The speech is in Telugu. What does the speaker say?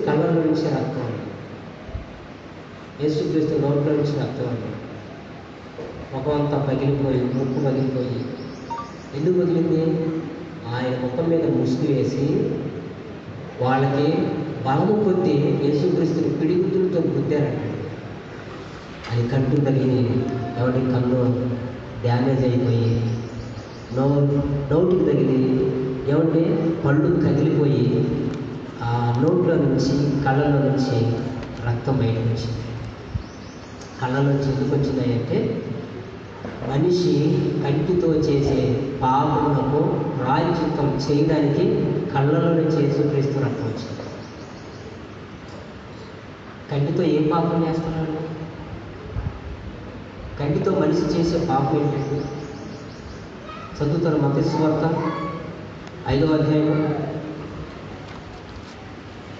కళ్ళలో నుంచి రక్తం అండి. యేసుక్రీస్తు నోట్లో నుంచి రక్తం అండి. ముఖం అంతా పగిలిపోయి, ముక్కు పగిలిపోయి. ఎందుకు పగిలింది? ఆయన ముఖం మీద ముసుగు వేసి వాళ్ళకి బలము కొద్దీ యేసుక్రీస్తుని పిడిగుద్దులతో గుద్దారంట. అది కట్టు తగిలి ఎవరి కన్ను డ్యామేజ్ అయిపోయి, నోటికి తగిలి ఏమంటే పళ్ళు తగిలిపోయి ఆ నోట్లో నుంచి కళ్ళలో నుంచి రక్తం బయటకు వచ్చింది. కళ్ళలోంచి ఎందుకు వచ్చినాయంటే మనిషి కంటితో చేసే పాపములకు ప్రాయశ్చిత్తం చేయడానికి కళ్ళలో నుంచి యేసుక్రీస్తు రక్తం వచ్చింది. కంటితో ఏ పాపం చేస్తున్నాడు? కంటితో మనిషి చేసే పాపం ఏంటంటే చదువుతారు మత్తయి సువార్త 5వ అధ్యాయం